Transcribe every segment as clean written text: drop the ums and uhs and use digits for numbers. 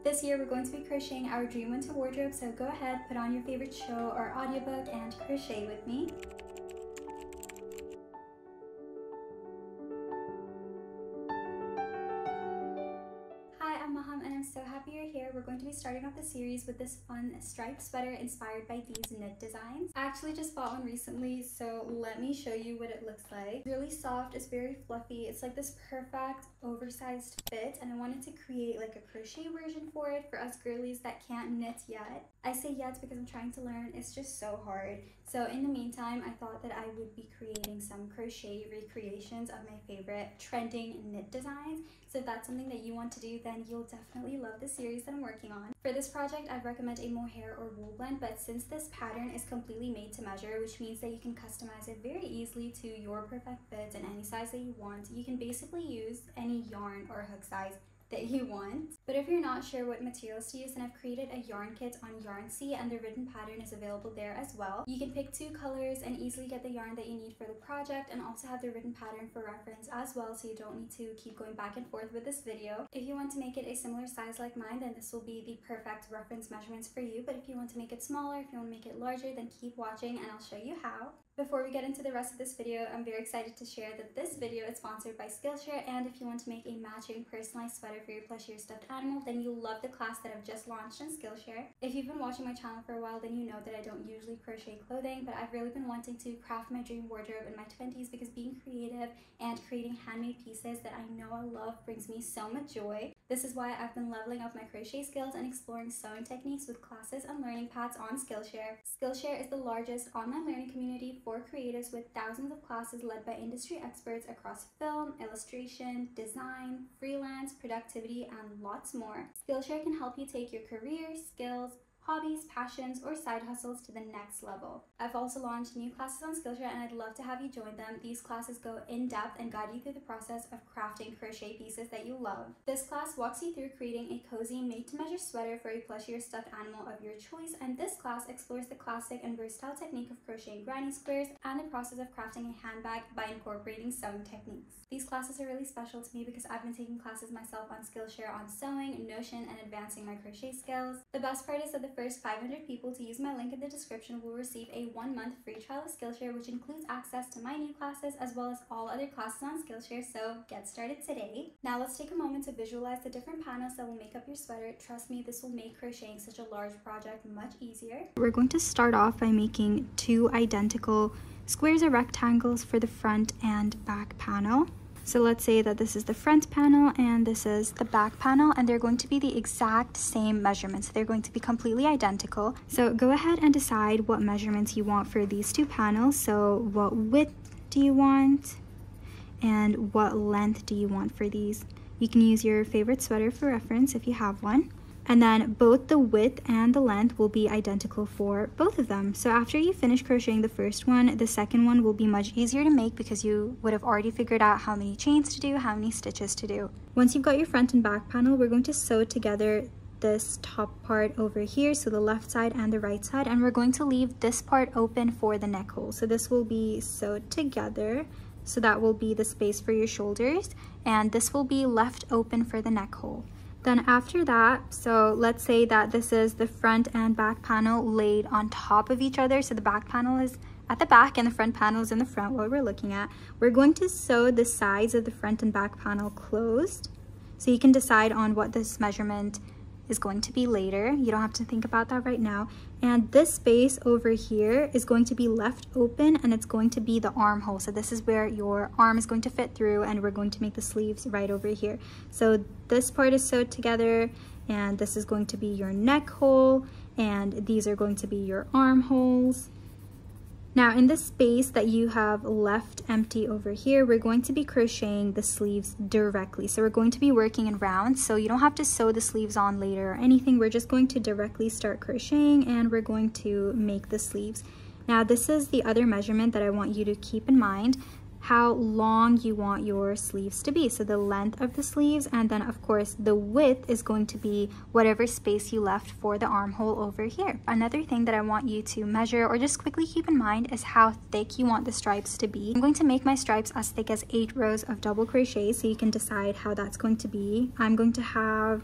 This year we're going to be crocheting our dream winter wardrobe, so go ahead, put on your favorite show or audiobook and crochet with me. Hi, I'm Mahum and I'm so happy you're here. We're going to be starting off the series with this fun striped sweater inspired by these knit designs. I actually just bought one recently, so let me show you what it looks like. It's really soft, it's very fluffy, it's like this perfect oversized fit, and I wanted to create like a crochet version for it for us girlies that can't knit yet. I say yet because I'm trying to learn, it's just so hard. So in the meantime, I thought that I would be creating some crochet recreations of my favorite trending knit designs. So if that's something that you want to do, then you'll definitely love the series that I'm working on. For this project, I'd recommend a mohair or wool blend, but since this pattern is completely made to measure, which means that you can customize it very easily to your perfect fit and any size that you want, you can basically use any yarn or hook size that you want. But if you're not sure what materials to use, then I've created a yarn kit on Yarnsea and the written pattern is available there as well. You can pick 2 colors and easily get the yarn that you need for the project, and also have the written pattern for reference as well, so you don't need to keep going back and forth with this video. If you want to make it a similar size like mine, then this will be the perfect reference measurements for you, but if you want to make it smaller, if you want to make it larger, then keep watching and I'll show you how. Before we get into the rest of this video, I'm very excited to share that this video is sponsored by Skillshare, and if you want to make a matching personalized sweater for your plushier stuffed animal, then you'll love the class that I've just launched on Skillshare. If you've been watching my channel for a while, then you know that I don't usually crochet clothing, but I've really been wanting to craft my dream wardrobe in my 20s because being creative and creating handmade pieces that I know I love brings me so much joy. This is why I've been leveling up my crochet skills and exploring sewing techniques with classes and learning paths on Skillshare. Skillshare is the largest online learning community for creatives with thousands of classes led by industry experts across film, illustration, design, freelance, productivity, and lots more. Skillshare can help you take your career, skills, hobbies, passions, or side hustles to the next level. I've also launched new classes on Skillshare and I'd love to have you join them. These classes go in depth and guide you through the process of crafting crochet pieces that you love. This class walks you through creating a cozy made-to-measure sweater for a plushier stuffed animal of your choice, and this class explores the classic and versatile technique of crocheting granny squares and the process of crafting a handbag by incorporating sewing techniques. These classes are really special to me because I've been taking classes myself on Skillshare on sewing, Notion, and advancing my crochet skills. The best part is that the first 500 people to use my link in the description will receive a 1-month free trial of Skillshare, which includes access to my new classes as well as all other classes on Skillshare, so get started today. Now let's take a moment to visualize the different panels that will make up your sweater. Trust me, this will make crocheting such a large project much easier. We're going to start off by making 2 identical squares or rectangles for the front and back panel. So let's say that this is the front panel and this is the back panel, and they're going to be the exact same measurements. They're going to be completely identical. So go ahead and decide what measurements you want for these 2 panels. So what width do you want and what length do you want for these? You can use your favorite sweater for reference if you have one. And then both the width and the length will be identical for both of them. So after you finish crocheting the first one, the second one will be much easier to make because you would have already figured out how many chains to do, how many stitches to do. Once you've got your front and back panel, we're going to sew together this top part over here, so the left side and the right side, and we're going to leave this part open for the neck hole. So this will be sewed together, so that will be the space for your shoulders, and this will be left open for the neck hole. Then after that, so let's say that this is the front and back panel laid on top of each other. So the back panel is at the back and the front panel is in the front, what we're looking at. We're going to sew the sides of the front and back panel closed. So you can decide on what this measurement is going to be later. You don't have to think about that right now. And this space over here is going to be left open, and it's going to be the armhole. So this is where your arm is going to fit through, and we're going to make the sleeves right over here. So this part is sewed together, and this is going to be your neck hole, and these are going to be your armholes. Now in the space that you have left empty over here, we're going to be crocheting the sleeves directly. So we're going to be working in rounds, so you don't have to sew the sleeves on later or anything. We're just going to directly start crocheting and we're going to make the sleeves. Now this is the other measurement that I want you to keep in mind, how long you want your sleeves to be. So the length of the sleeves, and then of course the width is going to be whatever space you left for the armhole over here. Another thing that I want you to measure or just quickly keep in mind is how thick you want the stripes to be. I'm going to make my stripes as thick as 8 rows of double crochet, so you can decide how that's going to be. I'm going to have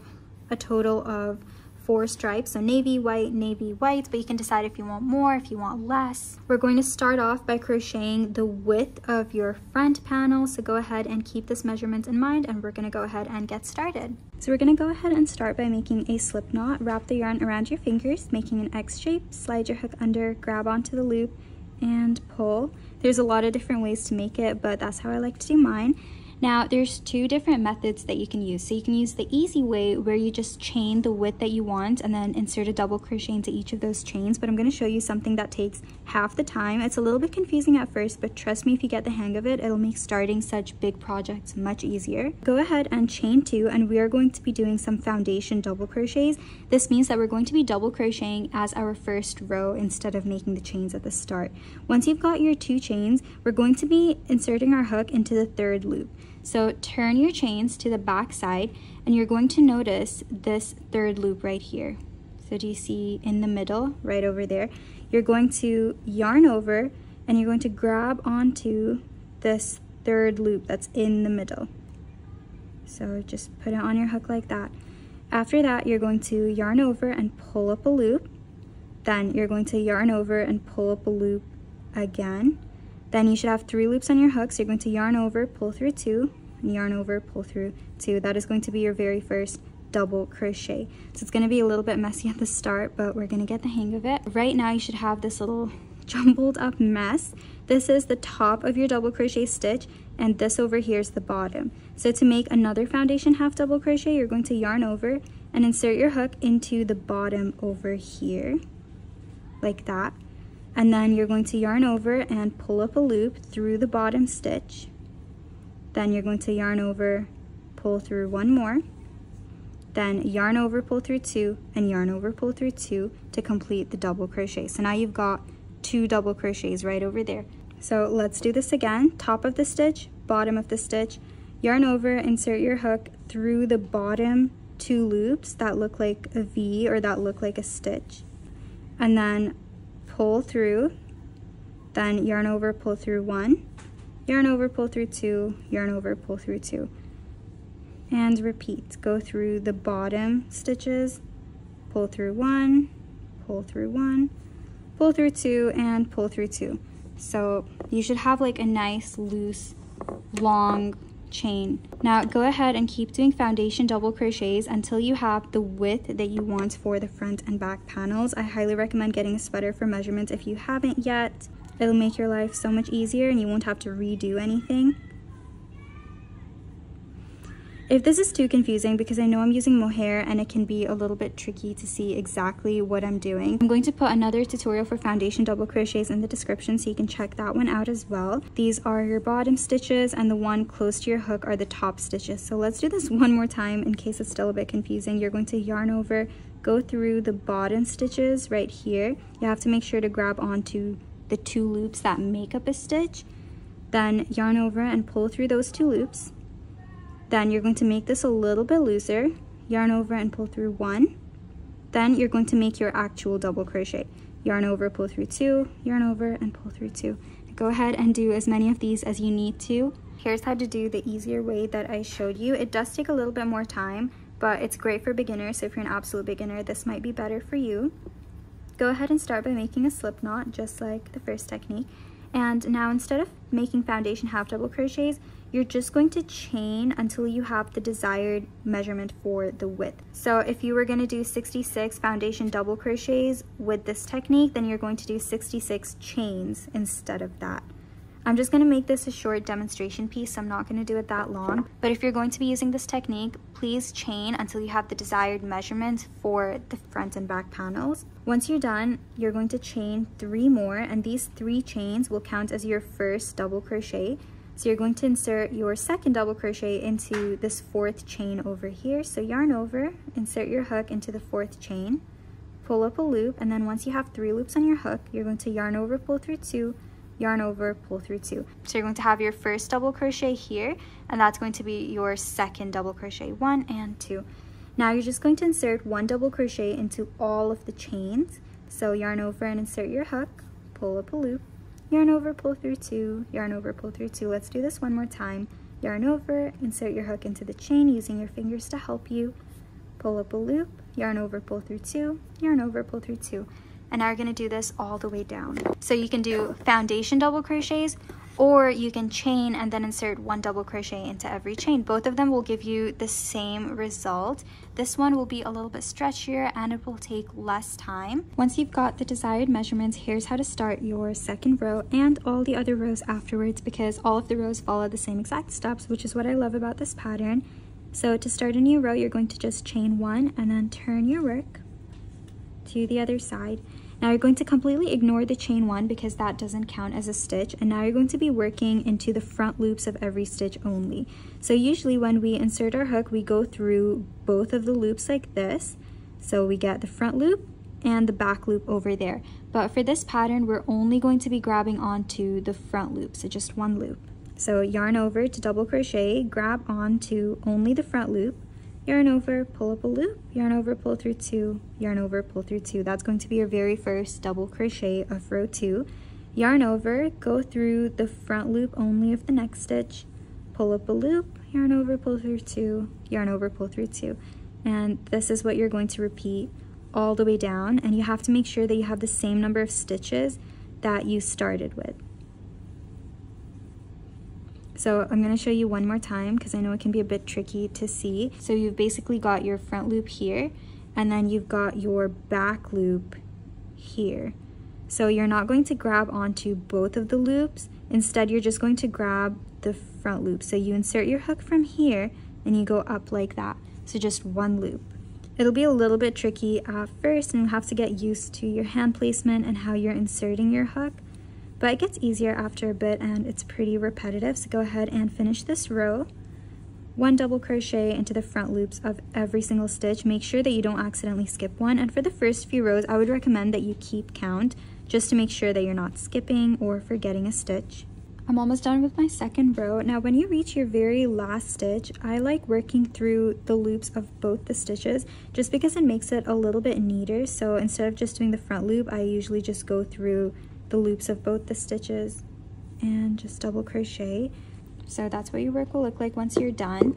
a total of 4 stripes, so navy, white, but you can decide if you want more, if you want less. We're going to start off by crocheting the width of your front panel, so go ahead and keep this measurement in mind, and we're going to go ahead and get started. So we're going to go ahead and start by making a slip knot. Wrap the yarn around your fingers, making an X shape, slide your hook under, grab onto the loop, and pull. There's a lot of different ways to make it, but that's how I like to do mine. Now, there's 2 different methods that you can use. So you can use the easy way where you just chain the width that you want and then insert a double crochet into each of those chains, but I'm going to show you something that takes half the time. It's a little bit confusing at first, but trust me, if you get the hang of it, it'll make starting such big projects much easier. Go ahead and chain 2, and we are going to be doing some foundation double crochets. This means that we're going to be double crocheting as our first row instead of making the chains at the start. Once you've got your 2 chains, we're going to be inserting our hook into the 3rd loop. So turn your chains to the back side, and you're going to notice this 3rd loop right here. So do you see in the middle, right over there? You're going to yarn over, and you're going to grab onto this 3rd loop that's in the middle. So just put it on your hook like that. After that, you're going to yarn over and pull up a loop. Then you're going to yarn over and pull up a loop again. Then you should have 3 loops on your hook, so you're going to yarn over, pull through 2, and yarn over, pull through 2. That is going to be your very first double crochet. So it's going to be a little bit messy at the start, but we're going to get the hang of it. Right now you should have this little jumbled up mess. This is the top of your double crochet stitch, and this over here is the bottom. So to make another foundation half double crochet, you're going to yarn over and insert your hook into the bottom over here, like that. And then you're going to yarn over and pull up a loop through the bottom stitch. Then you're going to yarn over, pull through 1 more. Then yarn over, pull through 2, and yarn over, pull through 2 to complete the double crochet. So now you've got 2 double crochets right over there. So let's do this again. Top of the stitch, bottom of the stitch, yarn over, insert your hook through the bottom 2 loops that look like a V or that look like a stitch. And then pull through, then yarn over, pull through 1, yarn over, pull through 2, yarn over, pull through 2, and repeat. Go through the bottom stitches, pull through 1, pull through 1, pull through 2, and pull through 2. So you should have like a nice loose long chain. Now go ahead and keep doing foundation double crochets until you have the width that you want for the front and back panels. I highly recommend getting a sweater for measurements if you haven't yet. It'll make your life so much easier and you won't have to redo anything. If this is too confusing, because I know I'm using mohair and it can be a little bit tricky to see exactly what I'm doing, I'm going to put another tutorial for foundation double crochets in the description so you can check that one out as well. These are your bottom stitches and the one close to your hook are the top stitches. So let's do this one more time in case it's still a bit confusing. You're going to yarn over, go through the bottom stitches right here. You have to make sure to grab onto the 2 loops that make up a stitch. Then yarn over and pull through those 2 loops. Then you're going to make this a little bit looser, yarn over and pull through 1. Then you're going to make your actual double crochet. Yarn over, pull through 2, yarn over and pull through 2. Go ahead and do as many of these as you need to. Here's how to do the easier way that I showed you. It does take a little bit more time, but it's great for beginners, so if you're an absolute beginner, this might be better for you. Go ahead and start by making a slip knot, just like the first technique. And now instead of making foundation half double crochets, you're just going to chain until you have the desired measurement for the width. So if you were going to do 66 foundation double crochets with this technique, then you're going to do 66 chains instead of that. I'm just going to make this a short demonstration piece, so I'm not going to do it that long. But if you're going to be using this technique, please chain until you have the desired measurement for the front and back panels. Once you're done, you're going to chain 3 more, and these 3 chains will count as your first double crochet. So you're going to insert your second double crochet into this 4th chain over here. So yarn over, insert your hook into the 4th chain, pull up a loop, and then once you have 3 loops on your hook, you're going to yarn over, pull through 2, yarn over, pull through 2. So you're going to have your first double crochet here, and that's going to be your second double crochet, 1 and 2. Now you're just going to insert 1 double crochet into all of the chains. So yarn over and insert your hook, pull up a loop, yarn over, pull through 2, yarn over, pull through 2. Let's do this one more time. Yarn over, insert your hook into the chain using your fingers to help you, pull up a loop, yarn over, pull through 2, yarn over, pull through 2. And now you're going to do this all the way down. So you can do foundation double crochets, or you can chain and then insert 1 double crochet into every chain. Both of them will give you the same result. This one will be a little bit stretchier and it will take less time. Once you've got the desired measurements, here's how to start your second row and all the other rows afterwards, because all of the rows follow the same exact steps, which is what I love about this pattern. So to start a new row, you're going to just chain 1 and then turn your work to the other side. Now you're going to completely ignore the chain 1 because that doesn't count as a stitch, and now you're going to be working into the front loops of every stitch only. So usually when we insert our hook, we go through both of the loops like this. So we get the front loop and the back loop over there. But for this pattern, we're only going to be grabbing onto the front loop, so just 1 loop. So yarn over to double crochet, grab onto only the front loop, yarn over, pull up a loop, yarn over, pull through 2, yarn over, pull through 2. That's going to be your very first double crochet of row 2. Yarn over, go through the front loop only of the next stitch, pull up a loop, yarn over, pull through 2, yarn over, pull through 2. And this is what you're going to repeat all the way down, and you have to make sure that you have the same number of stitches that you started with. So I'm going to show you one more time because I know it can be a bit tricky to see. So you've basically got your front loop here, and then you've got your back loop here. So you're not going to grab onto both of the loops. Instead, you're just going to grab the front loop. So you insert your hook from here and you go up like that. So just 1 loop. It'll be a little bit tricky at first, and you'll have to get used to your hand placement and how you're inserting your hook. But it gets easier after a bit and it's pretty repetitive. So go ahead and finish this row. 1 double crochet into the front loops of every single stitch. Make sure that you don't accidentally skip one. And for the first few rows, I would recommend that you keep count just to make sure that you're not skipping or forgetting a stitch. I'm almost done with my second row. Now when you reach your very last stitch, I like working through the loops of both the stitches just because it makes it a little bit neater. So instead of just doing the front loop, I usually just go through the loops of both the stitches and just double crochet. So that's what your work will look like once you're done.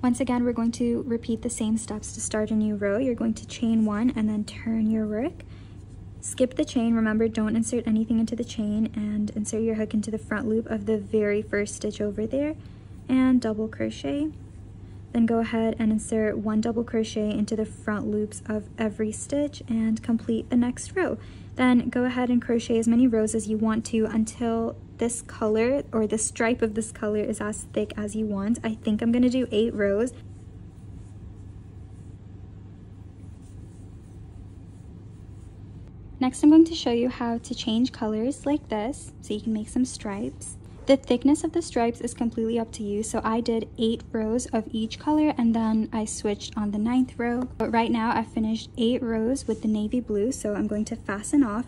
Once again, we're going to repeat the same steps to start a new row. You're going to chain 1 and then turn your work. Skip the chain. Remember, don't insert anything into the chain, and insert your hook into the front loop of the very first stitch over there and double crochet. Then go ahead and insert 1 double crochet into the front loops of every stitch and complete the next row. Then go ahead and crochet as many rows as you want to until this color or the stripe of this color is as thick as you want. I think I'm going to do 8 rows. Next, I'm going to show you how to change colors like this so you can make some stripes. The thickness of the stripes is completely up to you, so I did 8 rows of each color and then I switched on the 9th row. But right now I've finished 8 rows with the navy blue, so I'm going to fasten off.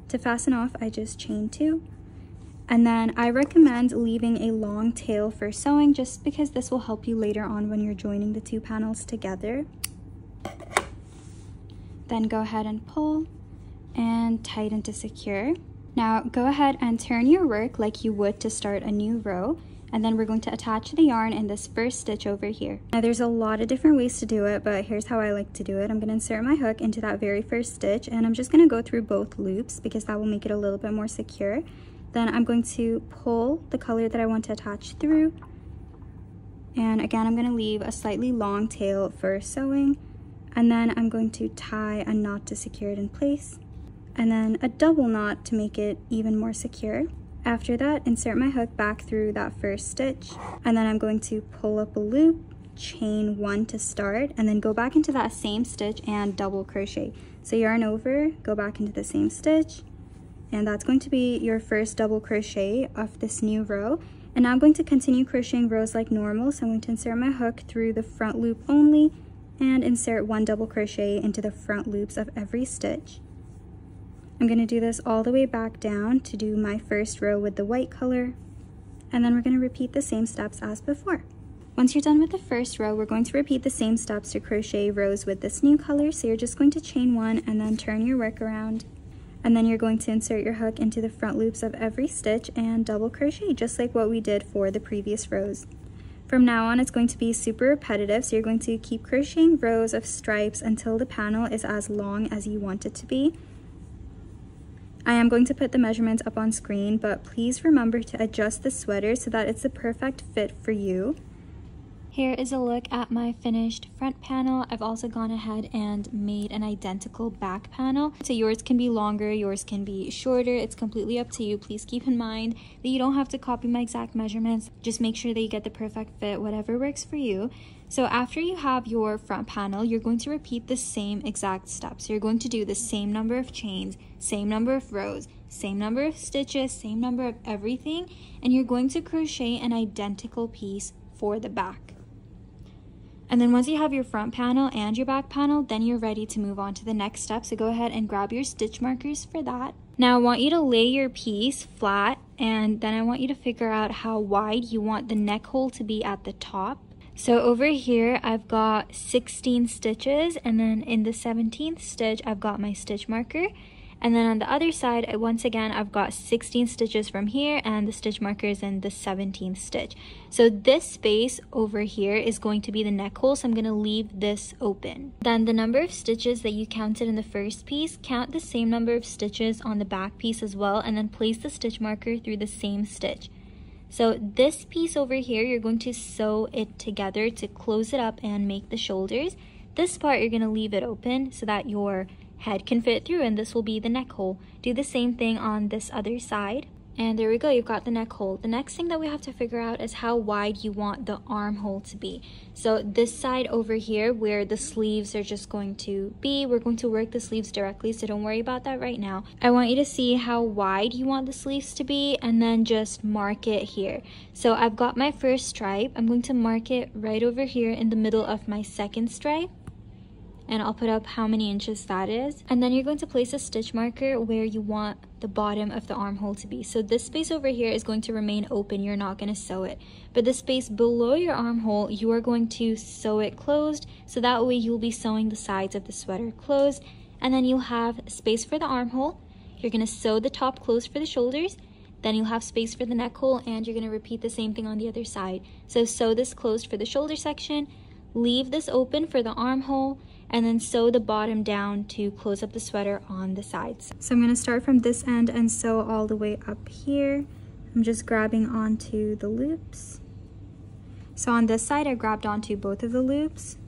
To fasten off, I just chain 2. And then I recommend leaving a long tail for sewing just because this will help you later on when you're joining the 2 panels together. Then go ahead and pull and tighten to secure. Now go ahead and turn your work like you would to start a new row, and then we're going to attach the yarn in this first stitch over here. Now there's a lot of different ways to do it, but here's how I like to do it. I'm going to insert my hook into that very first stitch, and I'm just going to go through both loops because that will make it a little bit more secure. Then I'm going to pull the color that I want to attach through, and again I'm going to leave a slightly long tail for sewing, and then I'm going to tie a knot to secure it in place, and then a double knot to make it even more secure. After that, insert my hook back through that first stitch, and then I'm going to pull up a loop, chain 1 to start, and then go back into that same stitch and double crochet. So yarn over, go back into the same stitch, and that's going to be your first double crochet of this new row. And now I'm going to continue crocheting rows like normal, so I'm going to insert my hook through the front loop only and insert 1 double crochet into the front loops of every stitch. I'm going to do this all the way back down to do my first row with the white color, and then we're going to repeat the same steps as before. Once you're done with the first row, we're going to repeat the same steps to crochet rows with this new color. So you're just going to chain 1 and then turn your work around, and then you're going to insert your hook into the front loops of every stitch and double crochet just like what we did for the previous rows. From now on, it's going to be super repetitive, so you're going to keep crocheting rows of stripes until the panel is as long as you want it to be. I am going to put the measurements up on screen, but please remember to adjust the sweater so that it's the perfect fit for you. Here is a look at my finished front panel. I've also gone ahead and made an identical back panel. So yours can be longer, yours can be shorter. It's completely up to you. Please keep in mind that you don't have to copy my exact measurements. Just make sure that you get the perfect fit, whatever works for you. So after you have your front panel, you're going to repeat the same exact steps. So you're going to do the same number of chains, same number of rows, same number of stitches, same number of everything, and you're going to crochet an identical piece for the back. And then once you have your front panel and your back panel, then you're ready to move on to the next step. So go ahead and grab your stitch markers for that. Now I want you to lay your piece flat, and then I want you to figure out how wide you want the neck hole to be at the top. So over here, I've got 16 stitches, and then in the 17th stitch, I've got my stitch marker. And then on the other side, once again, I've got 16 stitches from here, and the stitch marker is in the 17th stitch. So this space over here is going to be the neck hole, so I'm going to leave this open. Then the number of stitches that you counted in the first piece, count the same number of stitches on the back piece as well, and then place the stitch marker through the same stitch. So this piece over here, you're going to sew it together to close it up and make the shoulders. This part, you're going to leave it open so that your head can fit through, and this will be the neck hole. Do the same thing on this other side. And there we go, you've got the neck hole. The next thing that we have to figure out is how wide you want the armhole to be. So this side over here where the sleeves are just going to be, we're going to work the sleeves directly, so don't worry about that right now. I want you to see how wide you want the sleeves to be and then just mark it here. So I've got my first stripe. I'm going to mark it right over here in the middle of my second stripe. And I'll put up how many inches that is. And then you're going to place a stitch marker where you want the bottom of the armhole to be. So this space over here is going to remain open. You're not going to sew it. But the space below your armhole, you are going to sew it closed. So that way you'll be sewing the sides of the sweater closed. And then you'll have space for the armhole. You're going to sew the top closed for the shoulders. Then you'll have space for the neck hole, and you're going to repeat the same thing on the other side. So sew this closed for the shoulder section. Leave this open for the armhole, and then sew the bottom down to close up the sweater on the sides. So I'm going to start from this end and sew all the way up here. I'm just grabbing onto the loops. So on this side, I grabbed onto both of the loops.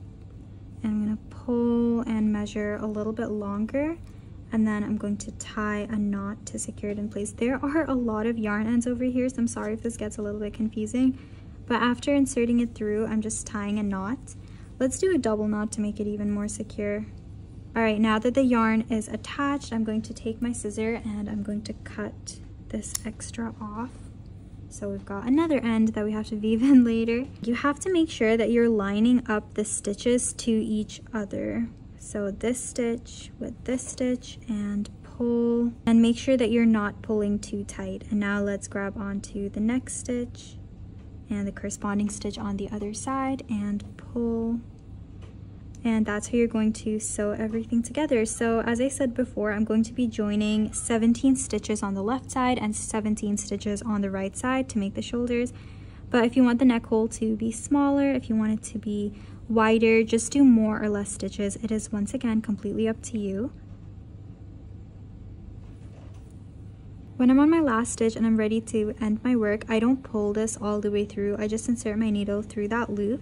And I'm going to pull and measure a little bit longer. And then I'm going to tie a knot to secure it in place. There are a lot of yarn ends over here, so I'm sorry if this gets a little bit confusing. But after inserting it through, I'm just tying a knot. Let's do a double knot to make it even more secure. Alright, now that the yarn is attached, I'm going to take my scissor and I'm going to cut this extra off. So we've got another end that we have to weave in later. You have to make sure that you're lining up the stitches to each other. So this stitch with this stitch and pull. And make sure that you're not pulling too tight. And now let's grab onto the next stitch and the corresponding stitch on the other side and pull. And that's how you're going to sew everything together. So as I said before, I'm going to be joining 17 stitches on the left side and 17 stitches on the right side to make the shoulders. But if you want the neck hole to be smaller, if you want it to be wider, just do more or less stitches. It is once again completely up to you. When I'm on my last stitch and I'm ready to end my work, I don't pull this all the way through. I just insert my needle through that loop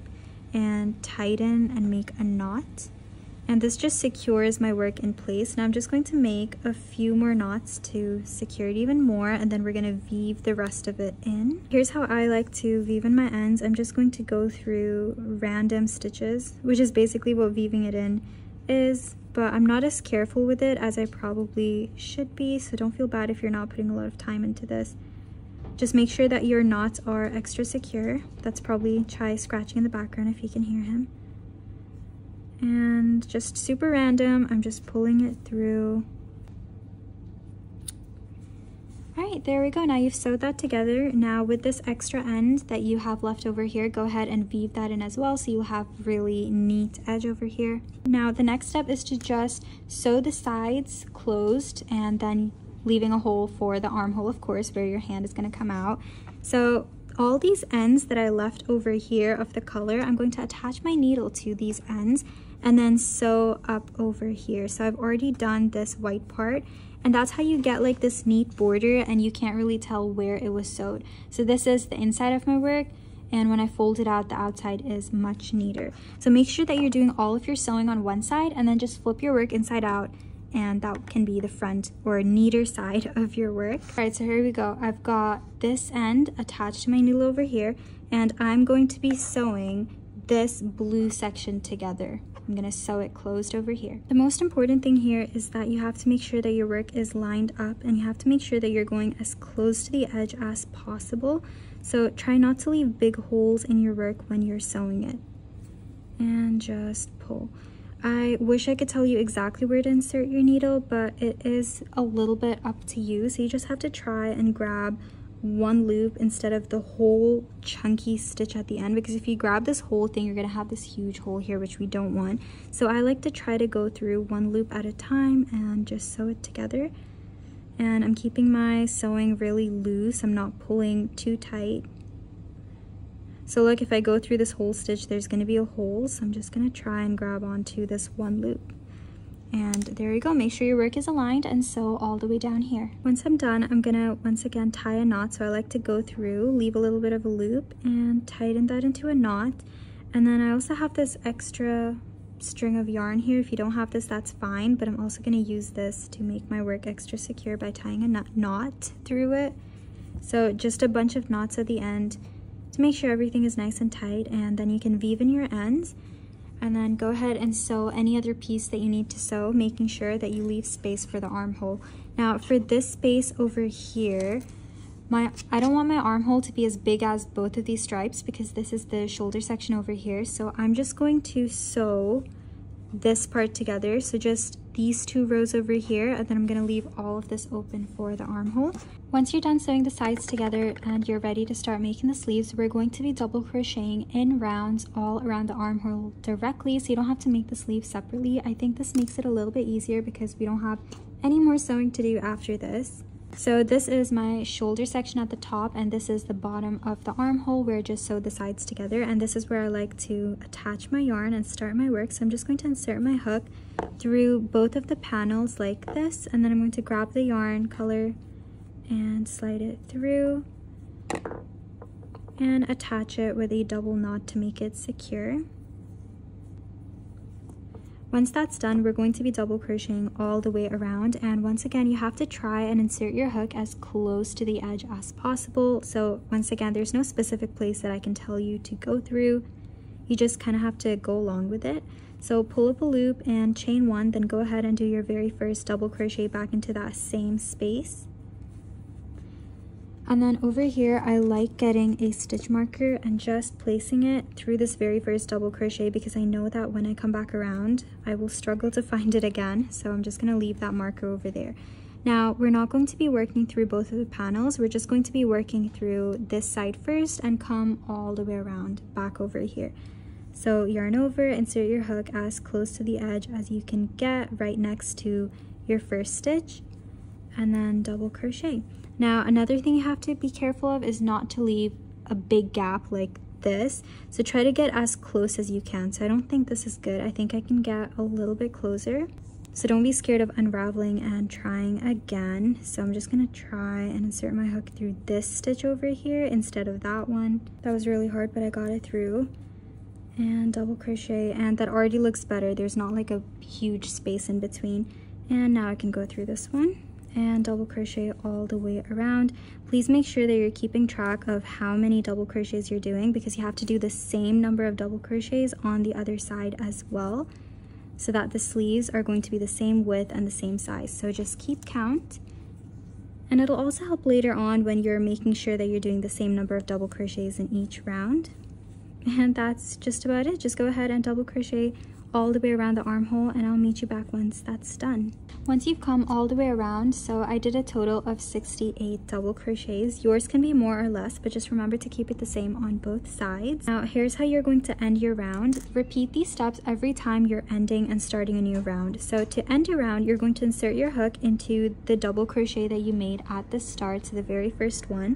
and tighten and make a knot. And this just secures my work in place. Now I'm just going to make a few more knots to secure it even more, and then we're going to weave the rest of it in. Here's how I like to weave in my ends. I'm just going to go through random stitches, which is basically what weaving it in is, but I'm not as careful with it as I probably should be, so don't feel bad if you're not putting a lot of time into this. Just make sure that your knots are extra secure. That's probably Chai scratching in the background if you can hear him. And just super random, I'm just pulling it through. Alright, there we go. Now you've sewed that together. Now with this extra end that you have left over here, go ahead and weave that in as well, so you'll have really neat edge over here. Now the next step is to just sew the sides closed and then leaving a hole for the armhole, of course, where your hand is going to come out. So all these ends that I left over here of the color, I'm going to attach my needle to these ends and then sew up over here. So I've already done this white part, and that's how you get like this neat border and you can't really tell where it was sewed. So this is the inside of my work, and when I fold it out, the outside is much neater. So make sure that you're doing all of your sewing on one side and then just flip your work inside out, and that can be the front or neater side of your work. All right, so here we go. I've got this end attached to my needle over here, and I'm going to be sewing this blue section together. I'm gonna sew it closed over here. The most important thing here is that you have to make sure that your work is lined up, and you have to make sure that you're going as close to the edge as possible. So try not to leave big holes in your work when you're sewing it. And just pull. I wish I could tell you exactly where to insert your needle, but it is a little bit up to you. So you just have to try and grab one loop instead of the whole chunky stitch at the end, because if you grab this whole thing, you're gonna have this huge hole here, which we don't want. So I like to try to go through one loop at a time and just sew it together. And I'm keeping my sewing really loose. I'm not pulling too tight. So look, if I go through this whole stitch, there's gonna be a hole. So I'm just gonna try and grab onto this one loop. And there you go. Make sure your work is aligned and sew all the way down here. Once I'm done, I'm gonna once again tie a knot. So I like to go through, leave a little bit of a loop and tighten that into a knot. And then I also have this extra string of yarn here. If you don't have this, that's fine, but I'm also gonna use this to make my work extra secure by tying a knot through it. So just a bunch of knots at the end to make sure everything is nice and tight, and then you can weave in your ends. And then go ahead and sew any other piece that you need to sew, making sure that you leave space for the armhole. Now for this space over here, I don't want my armhole to be as big as both of these stripes because this is the shoulder section over here. So I'm just going to sew this part together. So just these two rows over here, and then I'm gonna leave all of this open for the armhole. Once you're done sewing the sides together and you're ready to start making the sleeves, we're going to be double crocheting in rounds all around the armhole directly, so you don't have to make the sleeve separately. I think this makes it a little bit easier because we don't have any more sewing to do after this. So this is my shoulder section at the top, and this is the bottom of the armhole where I just sewed the sides together, and this is where I like to attach my yarn and start my work. So I'm just going to insert my hook through both of the panels like this, and then I'm going to grab the yarn color and slide it through and attach it with a double knot to make it secure. Once that's done, we're going to be double crocheting all the way around, and once again you have to try and insert your hook as close to the edge as possible. So once again, there's no specific place that I can tell you to go through. You just kind of have to go along with it. So pull up a loop and chain one, then go ahead and do your very first double crochet back into that same space. And then over here, I like getting a stitch marker and just placing it through this very first double crochet, because I know that when I come back around, I will struggle to find it again. So I'm just gonna leave that marker over there. Now, we're not going to be working through both of the panels. We're just going to be working through this side first and come all the way around back over here. So yarn over, insert your hook as close to the edge as you can get, right next to your first stitch, and then double crochet. Now, another thing you have to be careful of is not to leave a big gap like this. So try to get as close as you can. So I don't think this is good. I think I can get a little bit closer. So don't be scared of unraveling and trying again. So I'm just gonna try and insert my hook through this stitch over here instead of that one. That was really hard, but I got it through. And double crochet, and that already looks better. There's not like a huge space in between. And now I can go through this one and double crochet all the way around. Please make sure that you're keeping track of how many double crochets you're doing, because you have to do the same number of double crochets on the other side as well, so that the sleeves are going to be the same width and the same size. So just keep count, and it'll also help later on when you're making sure that you're doing the same number of double crochets in each round. And that's just about it. Just go ahead and double crochet all the way around the armhole, and I'll meet you back once that's done. Once you've come all the way around, so I did a total of 68 double crochets. Yours can be more or less, but just remember to keep it the same on both sides. Now here's how you're going to end your round. Repeat these steps every time you're ending and starting a new round. So to end a round, you're going to insert your hook into the double crochet that you made at the start, so the very first one,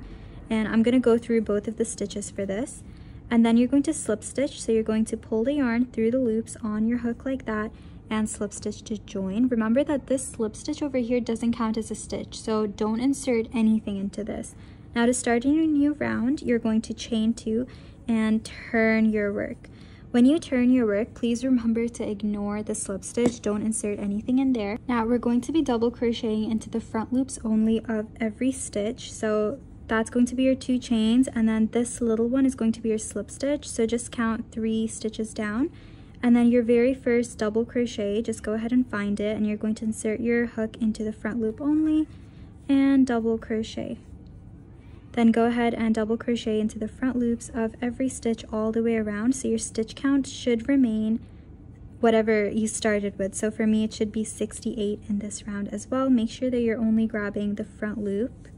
and I'm going to go through both of the stitches for this. And then you're going to slip stitch, so you're going to pull the yarn through the loops on your hook like that and slip stitch to join. Remember that this slip stitch over here doesn't count as a stitch, so don't insert anything into this. Now to start in your new round, you're going to chain 2 and turn your work. When you turn your work, please remember to ignore the slip stitch. Don't insert anything in there. Now we're going to be double crocheting into the front loops only of every stitch. So that's going to be your 2 chains, and then this little one is going to be your slip stitch. So just count 3 stitches down. And then your very first double crochet, just go ahead and find it, and you're going to insert your hook into the front loop only and double crochet. Then go ahead and double crochet into the front loops of every stitch all the way around. So your stitch count should remain whatever you started with. So for me, it should be 68 in this round as well. Make sure that you're only grabbing the front loop.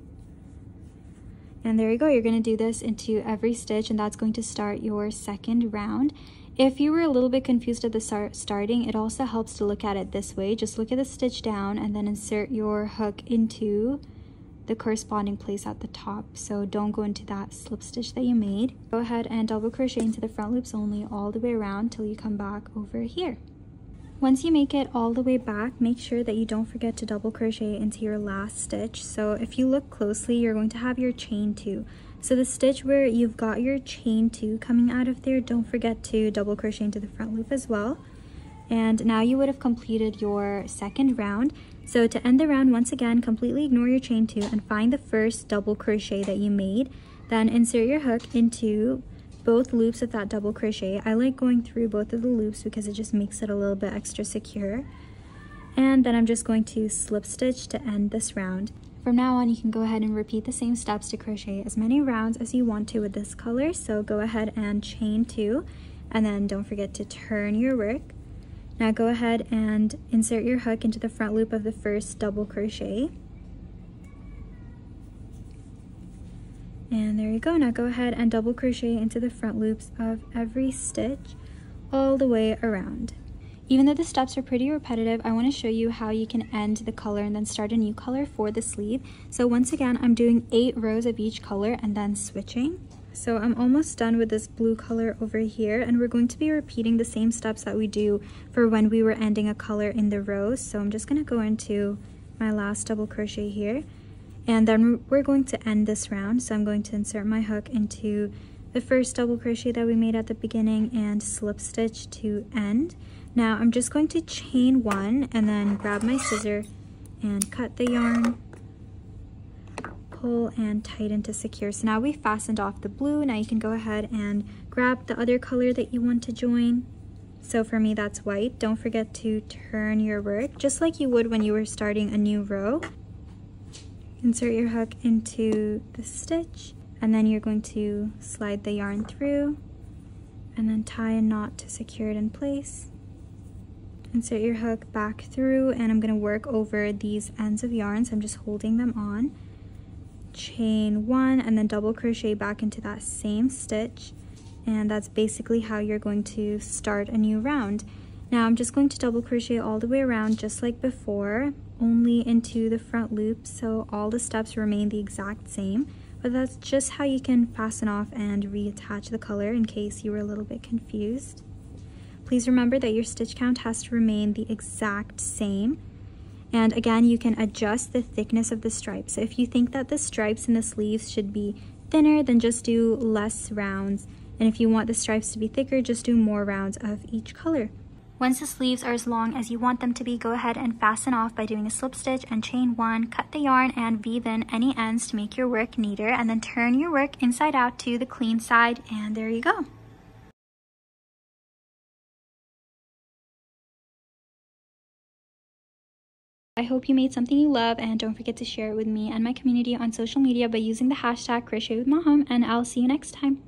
And there you go, you're going to do this into every stitch, and that's going to start your second round. If you were a little bit confused at the starting, it also helps to look at it this way. Just look at the stitch down and then insert your hook into the corresponding place at the top. So don't go into that slip stitch that you made. Go ahead and double crochet into the front loops only all the way around till you come back over here. Once you make it all the way back, make sure that you don't forget to double crochet into your last stitch. So if you look closely, you're going to have your chain 2. So the stitch where you've got your chain 2 coming out of there, don't forget to double crochet into the front loop as well. And now you would have completed your second round. So to end the round, once again, completely ignore your chain 2 and find the first double crochet that you made. Then insert your hook into both loops of that double crochet. I like going through both of the loops because it just makes it a little bit extra secure. And then I'm just going to slip stitch to end this round. From now on, you can go ahead and repeat the same steps to crochet as many rounds as you want to with this color. So go ahead and chain 2, and then don't forget to turn your work. Now go ahead and insert your hook into the front loop of the first double crochet. And there you go. Now go ahead and double crochet into the front loops of every stitch all the way around. Even though the steps are pretty repetitive, I want to show you how you can end the color and then start a new color for the sleeve. So once again, I'm doing 8 rows of each color and then switching. So I'm almost done with this blue color over here, and we're going to be repeating the same steps that we do for when we were ending a color in the rows. So I'm just going to go into my last double crochet here. And then we're going to end this round. So I'm going to insert my hook into the first double crochet that we made at the beginning and slip stitch to end. Now I'm just going to chain 1 and then grab my scissor and cut the yarn, pull and tighten to secure. So now we fastened off the blue. Now you can go ahead and grab the other color that you want to join. So for me, that's white. Don't forget to turn your work just like you would when you were starting a new row. Insert your hook into the stitch, and then you're going to slide the yarn through and then tie a knot to secure it in place. Insert your hook back through, and I'm going to work over these ends of yarn, so I'm just holding them on. Chain 1 and then double crochet back into that same stitch, and that's basically how you're going to start a new round. Now I'm just going to double crochet all the way around just like before, only into the front loop, so all the steps remain the exact same, but that's just how you can fasten off and reattach the color in case you were a little bit confused. Please remember that your stitch count has to remain the exact same. And again, you can adjust the thickness of the stripes. So if you think that the stripes in the sleeves should be thinner, then just do less rounds. And if you want the stripes to be thicker, just do more rounds of each color. Once the sleeves are as long as you want them to be, go ahead and fasten off by doing a slip stitch and chain 1, cut the yarn and weave in any ends to make your work neater, and then turn your work inside out to the clean side, and there you go. I hope you made something you love, and don't forget to share it with me and my community on social media by using the hashtag crochet with mahum, and I'll see you next time.